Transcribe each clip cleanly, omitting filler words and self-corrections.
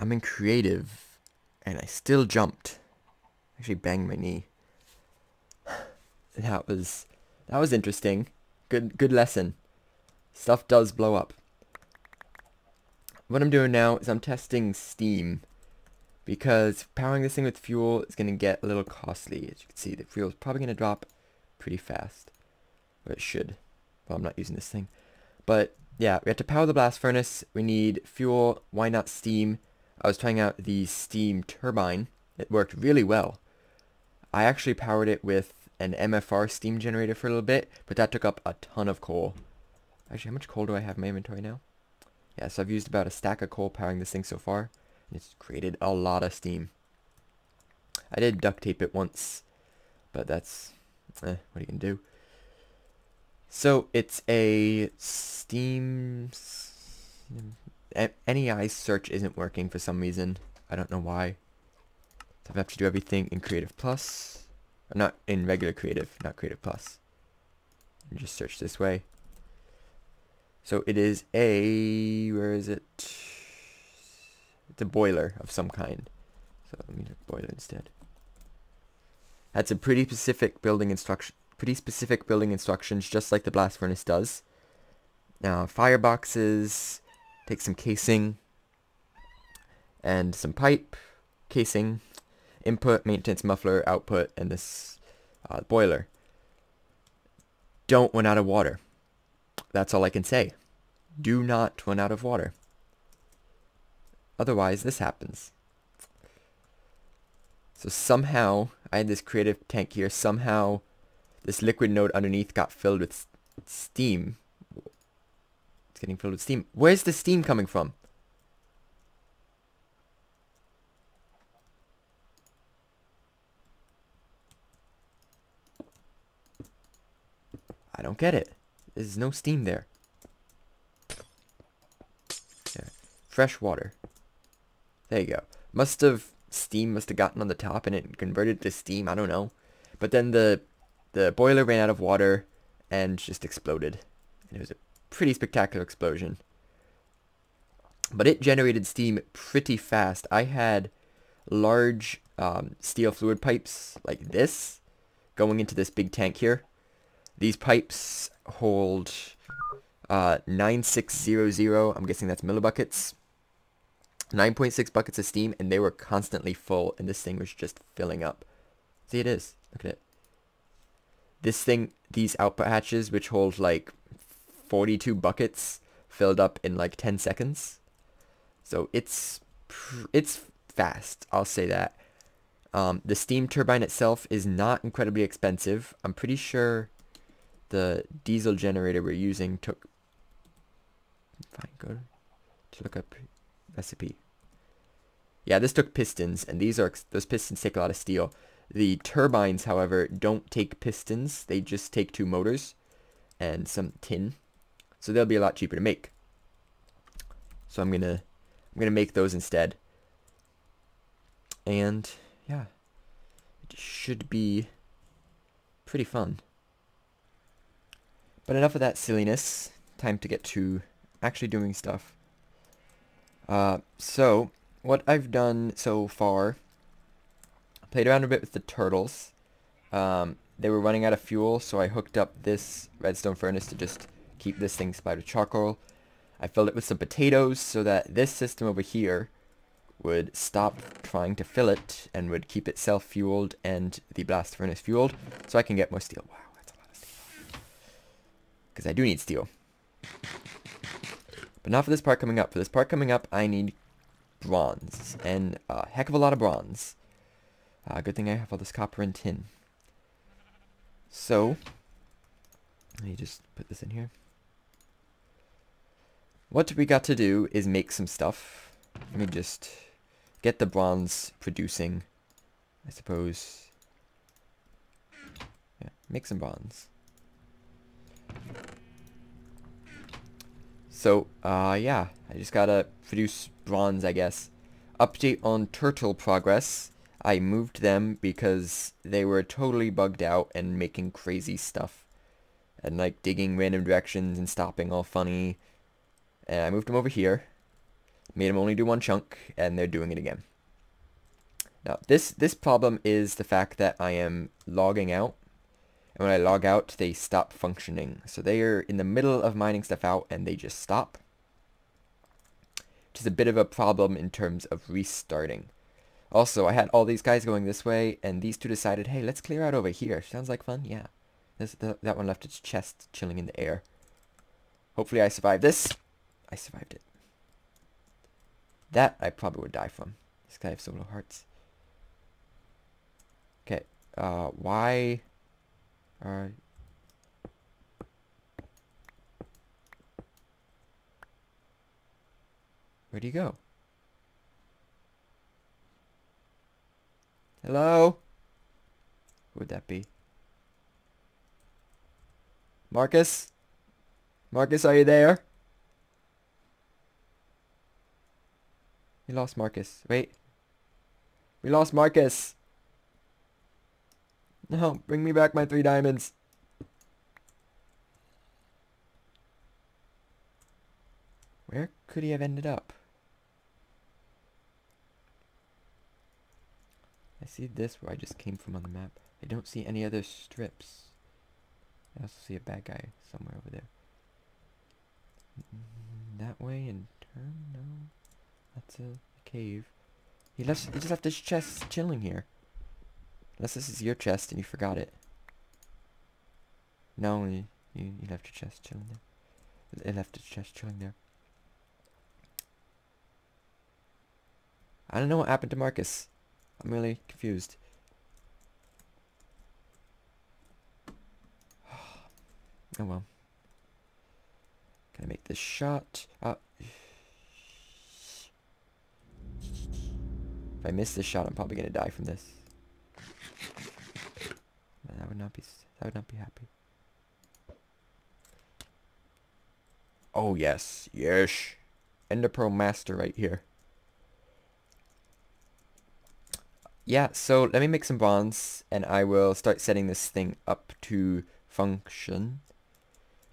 I'm in creative, and I still jumped. Actually banged my knee. That was interesting. Good lesson. Stuff does blow up. What I'm doing now is I'm testing steam, because powering this thing with fuel is going to get a little costly. As you can see, the fuel is probably going to drop pretty fast. Or it should. Well, I'm not using this thing. But yeah, we have to power the blast furnace. We need fuel. Why not steam? I was trying out the steam turbine. It worked really well. I actually powered it with an MFR steam generator for a little bit, but that took up a ton of coal. Actually, how much coal do I have in my inventory now? Yeah, so I've used about a stack of coal powering this thing so far, and it's created a lot of steam. I did duct tape it once, but that's, what are you gonna do? So it's a steam... NEI search isn't working for some reason. I don't know why. So I have to do everything in Creative Plus. Or not in regular Creative, not Creative Plus. And just search this way. So it is a... where is it? It's a boiler of some kind. So let me do boiler instead. That's a pretty specific building instruction. Pretty specific building instructions, just like the blast furnace does. Now, fireboxes, take some casing, and some pipe, casing, input, maintenance muffler, output, and this boiler. Don't run out of water. That's all I can say. Do not run out of water. Otherwise, this happens. So somehow, I had this creative tank here, somehow this liquid node underneath got filled with steam. It's getting filled with steam. Where's the steam coming from? I don't get it. There's no steam there. Yeah. Fresh water. There you go. Steam must have gotten on the top and it converted to steam. I don't know. But then the boiler ran out of water and just exploded. And it was a pretty spectacular explosion. But it generated steam pretty fast. I had large steel fluid pipes like this going into this big tank here. These pipes hold 9600, I'm guessing that's millibuckets. 9.6 buckets of steam, and they were constantly full, and this thing was just filling up. See, it is. Look at it. This thing, these output hatches, which hold like 42 buckets, filled up in like 10 seconds. So it's fast, I'll say that. The steam turbine itself is not incredibly expensive. I'm pretty sure the diesel generator we're using took... Fine, go to look up recipe. Yeah, this took pistons, and those pistons take a lot of steel. The turbines, however, don't take pistons. They just take 2 motors and some tin. So they'll be a lot cheaper to make. So I'm gonna make those instead. And yeah, it should be pretty fun. But enough of that silliness. Time to get to actually doing stuff. So what I've done so far, I played around a bit with the turtles. They were running out of fuel, so I hooked up this redstone furnace to just keep this thing supplied with charcoal. I filled it with some potatoes so that this system over here would stop trying to fill it and would keep itself fueled and the blast furnace fueled, so I can get more steel. Wow, that's a lot of steel. Because I do need steel. But not for this part coming up. For this part coming up, I need bronze. And a heck of a lot of bronze. Good thing I have all this copper and tin. So, let me just put this in here. What we got to do is make some stuff. Let me just get the bronze producing, I suppose. Yeah, make some bronze. So, yeah, I just gotta produce bronze, I guess. Update on turtle progress. I moved them because they were totally bugged out and making crazy stuff. And, like, digging random directions and stopping all funny. And I moved them over here. Made them only do one chunk, and they're doing it again. Now, this problem is the fact that I am logging out. And when I log out, they stop functioning. So they are in the middle of mining stuff out, and they just stop. Which is a bit of a problem in terms of restarting. Also, I had all these guys going this way, and these two decided, hey, let's clear out over here. Sounds like fun? Yeah. That one left its chest chilling in the air. Hopefully I survived this. I survived it. That I probably would die from. This guy has solo hearts. Okay. Why... Where'd he go? Hello? Who would that be? Marcus? Marcus, are you there? We lost Marcus. Wait. We lost Marcus. No, bring me back my 3 diamonds. Where could he have ended up? I see this where I just came from on the map. I don't see any other strips. I also see a bad guy somewhere over there. That way and turn? No. That's a cave. He just left his chest chilling here. Unless this is your chest and you forgot it. No, you left your chest chilling there. It left its chest chilling there. I don't know what happened to Marcus. I'm really confused. Oh well. Can I make this shot? If I miss this shot, I'm probably gonna die from this. I would not be happy. Oh yes, yes. Ender Pearl Master right here. Yeah, so let me make some bonds, and I will start setting this thing up to function.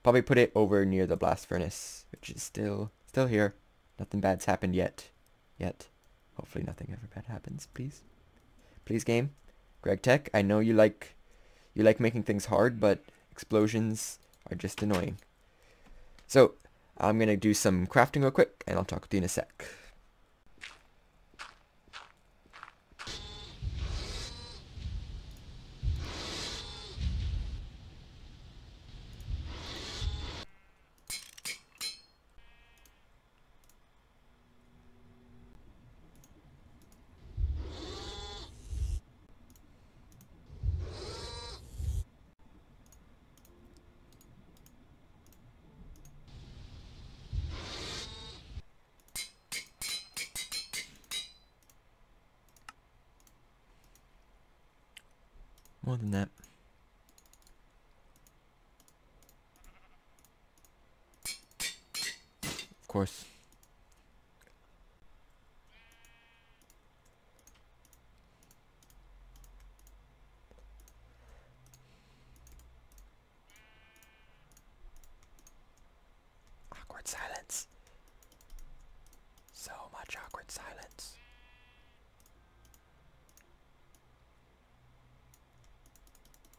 Probably put it over near the blast furnace, which is still here. Nothing bad's happened yet. Hopefully nothing ever bad happens, please. Please, game. Gregtech, I know you like making things hard, but explosions are just annoying. So, I'm gonna do some crafting real quick, and I'll talk with you in a sec. More than that. Of course. Awkward silence. So much awkward silence.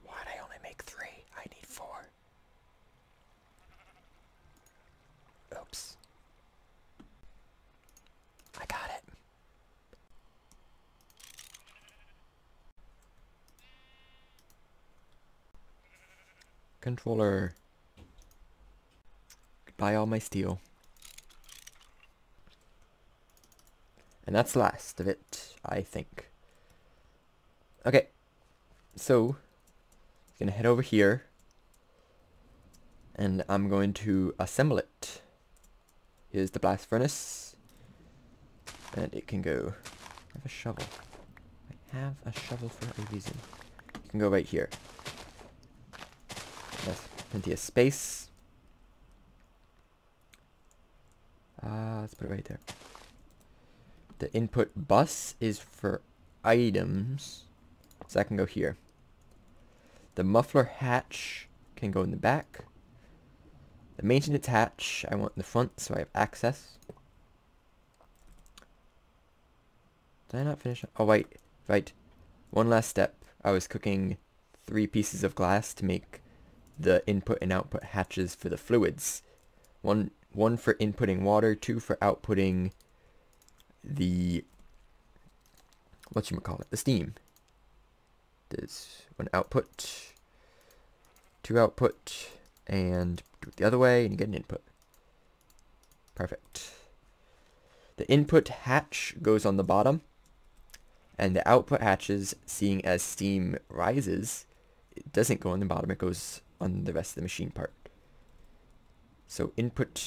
Why'd I only make 3? I need 4. Oops. I got it. Controller. Goodbye all my steel. And that's the last of it, I think. Okay. So, gonna head over here. And I'm going to assemble it. Here's the blast furnace. And it can go. I have a shovel. I have a shovel for a reason. It can go right here. There's plenty of space. Let's put it right there. The input bus is for items. So that can go here. The muffler hatch can go in the back. The maintenance hatch I want in the front so I have access. Did I not finish? Oh, wait. Right. One last step. I was cooking 3 pieces of glass to make the input and output hatches for the fluids. One for inputting water, 2 for outputting the, the steam. There's 1 output, 2 output, and do it the other way, and you get an input. Perfect. The input hatch goes on the bottom, and the output hatches, seeing as steam rises, it doesn't go on the bottom, it goes on the rest of the machine part. So input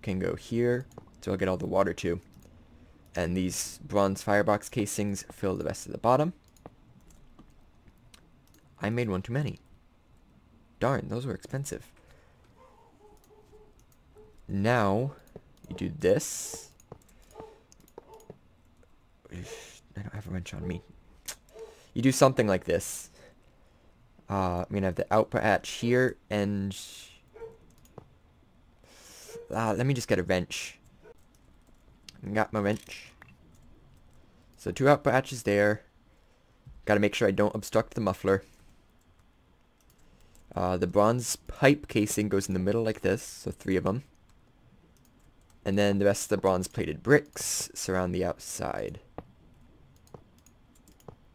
can go here, so I'll get all the water too. And these bronze firebox casings fill the rest of the bottom. I made one too many. Darn, those were expensive. Now, you do this. I don't have a wrench on me. You do something like this. I'm going to have the output hatch here, and let me just get a wrench. Got my wrench. So 2 output hatches there. Got to make sure I don't obstruct the muffler. The bronze pipe casing goes in the middle like this, so 3 of them. And then the rest of the bronze plated bricks surround the outside.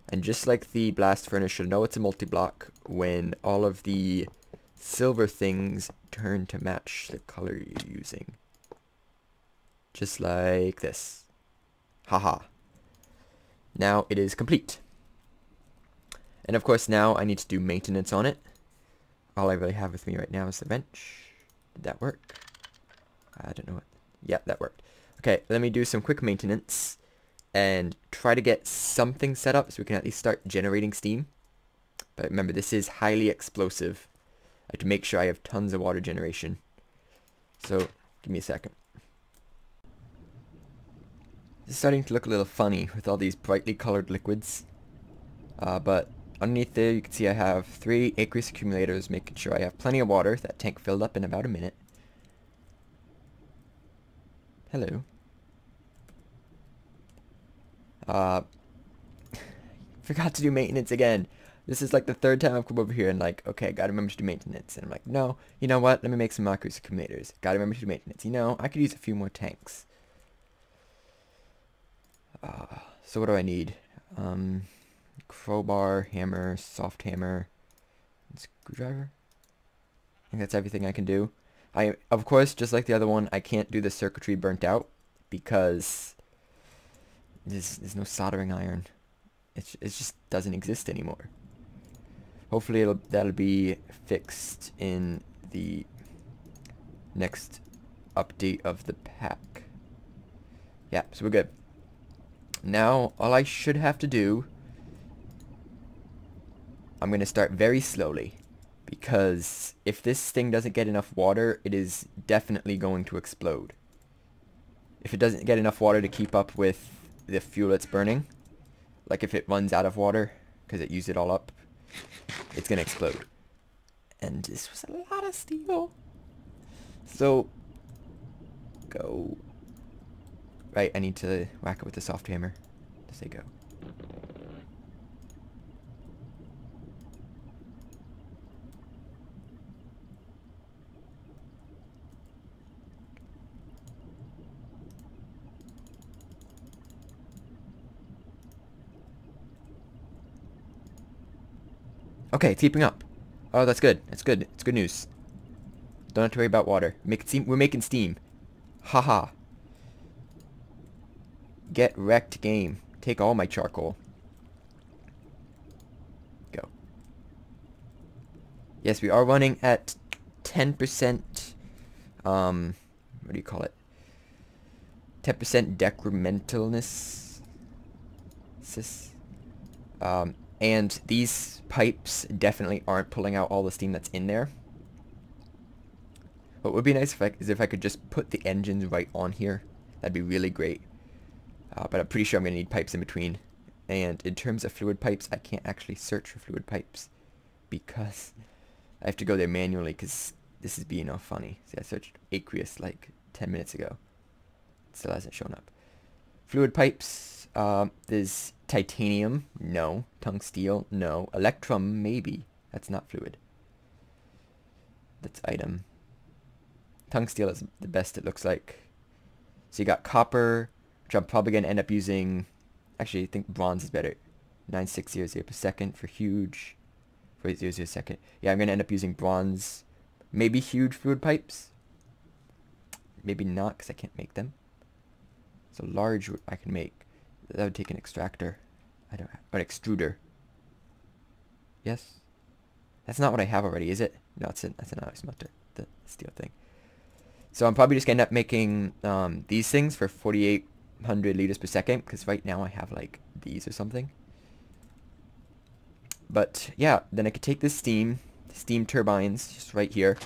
And just like the blast furnace, you'll know it's a multi-block when all of the silver things turn to match the color you're using. Just like this. Haha. Now it is complete. And of course now I need to do maintenance on it. All I really have with me right now is the wrench. Did that work? I don't know what. Yeah, that worked. Okay, let me do some quick maintenance and try to get something set up so we can at least start generating steam. But remember, this is highly explosive. I have to make sure I have tons of water generation. So, give me a second. This is starting to look a little funny with all these brightly colored liquids. But underneath there, you can see I have 3 aqueous accumulators, making sure I have plenty of water. That tank filled up in about a minute. Hello. Forgot to do maintenance again. This is like the 3rd time I've come over here and like, okay, gotta remember to do maintenance. And I'm like, no, you know what? Let me make some aqueous accumulators. Gotta remember to do maintenance. You know, I could use a few more tanks. So what do I need? Crowbar, hammer, soft hammer, and screwdriver. I think that's everything I can do. Of course, just like the other one, I can't do the circuitry burnt out because there's no soldering iron. It just doesn't exist anymore. Hopefully that'll be fixed in the next update of the pack. Yeah, so we're good. Now, all I should have to do, I'm going to start very slowly. Because if this thing doesn't get enough water, it is definitely going to explode. If it doesn't get enough water to keep up with the fuel it's burning, like if it runs out of water because it used it all up, it's going to explode. And this was a lot of steel. So, go. Right, I need to whack it with the soft hammer to say go. Okay, it's keeping up. Oh, that's good. That's good. It's good news. Don't have to worry about water. We're making steam. Haha. Get wrecked, game. Take all my charcoal. Go. Yes, we are running at 10%, what do you call it? 10% decrementalness. And these pipes definitely aren't pulling out all the steam that's in there. What would be nice is if I could just put the engines right on here. That'd be really great. But I'm pretty sure I'm going to need pipes in between. And in terms of fluid pipes, I can't actually search for fluid pipes. Because I have to go there manually because this is being all funny. See, I searched aqueous like 10 minutes ago. It still hasn't shown up. Fluid pipes. There's titanium. No. Tungsteel. No. Electrum. Maybe. That's not fluid. That's item. Tungsteel is the best it looks like. So you got copper, which I'm probably going to end up using. Actually, I think bronze is better. 9600 per second for huge. 4800 a second. Yeah, I'm going to end up using bronze. Maybe huge fluid pipes. Maybe not, because I can't make them. So large I can make. That would take an extractor. I don't have, or an extruder. Yes? That's not what I have already, is it? No, that's an alloy smelter. The steel thing. So I'm probably just going to end up making these things for 4800 liters per second. Because right now I have like these or something. But yeah, then I could take this steam turbines just right here.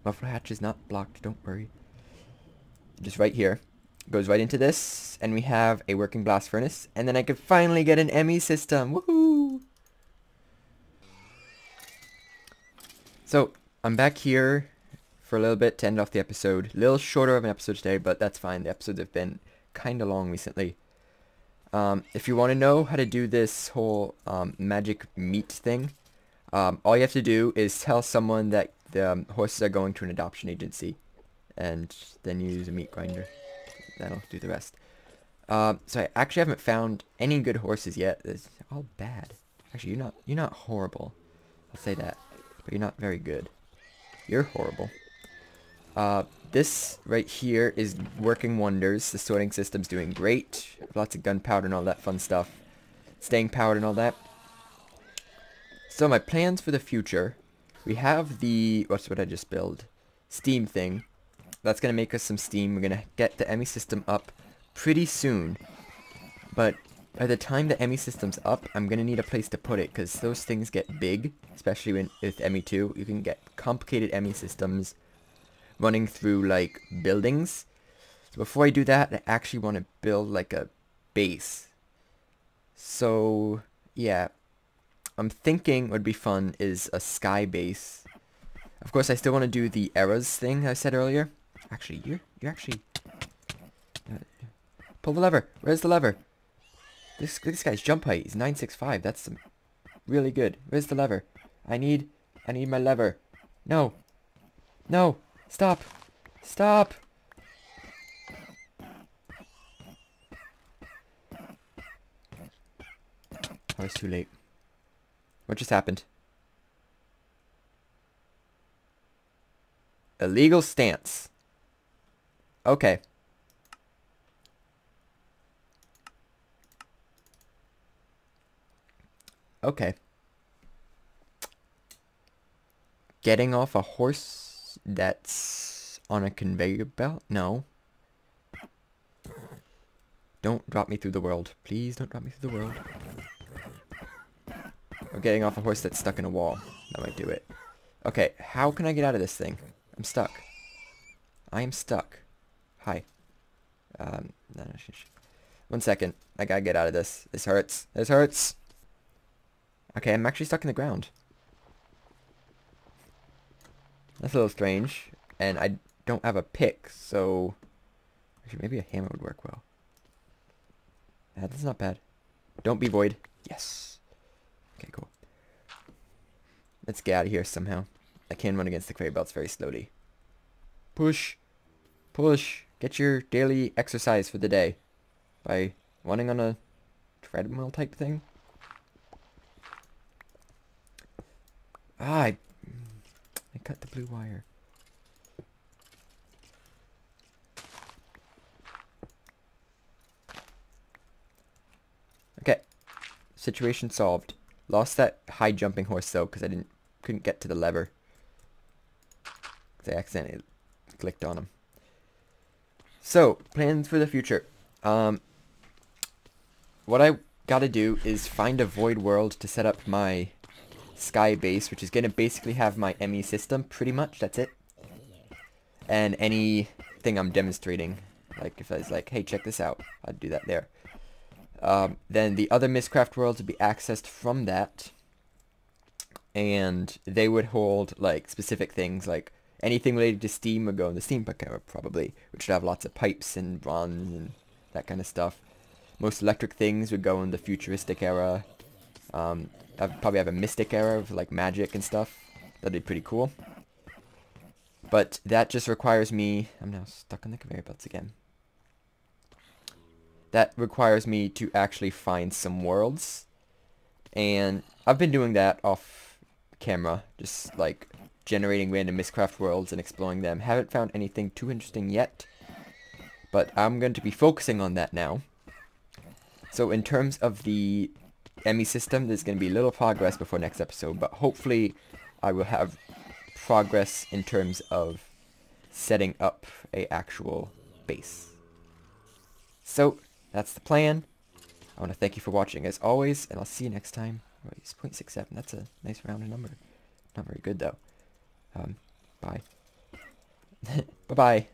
Muffler hatch is not blocked, don't worry. Just right here. Goes right into this, and we have a working blast furnace, and then I could finally get an ME system. Woohoo! So, I'm back here for a little bit to end off the episode. A little shorter of an episode today, but that's fine. The episodes have been kind of long recently. If you want to know how to do this whole magic meat thing, all you have to do is tell someone that the horses are going to an adoption agency, and then you use a meat grinder. That'll do the rest. So I actually haven't found any good horses yet. It's all bad. Actually, you're not horrible. I'll say that, but you're not very good. You're horrible. This right here is working wonders. The sorting system's doing great. Lots of gunpowder and all that fun stuff. Staying powered and all that. So my plans for the future. We have the, what's what I just built? Steam thing. That's going to make us some steam. We're going to get the ME system up pretty soon. But by the time the ME system's up, I'm going to need a place to put it. Because those things get big. Especially with ME2. You can get complicated ME systems running through like buildings. So before I do that, I actually want to build like a base. So yeah, I'm thinking what would be fun is a sky base. Of course, I still want to do the eras thing I said earlier. Actually, you're actually pull the lever. Where's the lever? This guy's jump height is 965. That's some really good. Where's the lever? I need my lever. No. No. Stop. Stop. Oh, it's too late. What just happened? Illegal stance. Okay. Okay. Getting off a horse that's on a conveyor belt? No. Don't drop me through the world. Please don't drop me through the world. Or getting off a horse that's stuck in a wall. That might do it. Okay, how can I get out of this thing? I'm stuck. I am stuck. Hi. No, 1 second. I gotta get out of this. This hurts. This hurts. Okay, I'm actually stuck in the ground. That's a little strange. And I don't have a pick, so... Actually, maybe a hammer would work well. That's not bad. Don't be void. Yes. Okay, cool. Let's get out of here somehow. I can run against the conveyor belts very slowly. Push. Push. Get your daily exercise for the day. By running on a treadmill type thing. Ah, I cut the blue wire. Okay. Situation solved. Lost that high jumping horse though, because I couldn't get to the lever. Because I accidentally clicked on him. So, plans for the future. What I gotta do is find a void world to set up my sky base, which is gonna basically have my ME system, pretty much, that's it. And anything I'm demonstrating. Like, if I was like, hey, check this out, I'd do that there. Then the other Mistcraft worlds would be accessed from that. And they would hold, like, specific things, like, anything related to steam would go in the Steampunk era, probably, which would have lots of pipes and bronze and that kind of stuff. Most electric things would go in the futuristic era. I'd probably have a mystic era of like magic and stuff. That'd be pretty cool. But that just requires me... I'm now stuck on the conveyor belts again. That requires me to actually find some worlds. And I've been doing that off camera. Just like generating random Mistcraft worlds and exploring them. Haven't found anything too interesting yet. But I'm going to be focusing on that now. So in terms of the Emmy system, there's going to be little progress before next episode. But hopefully I will have progress in terms of setting up a actual base. So that's the plan. I want to thank you for watching as always, and I'll see you next time. Oh, it's 0.67. That's a nice rounded number. Not very good though. Bye. Bye-bye.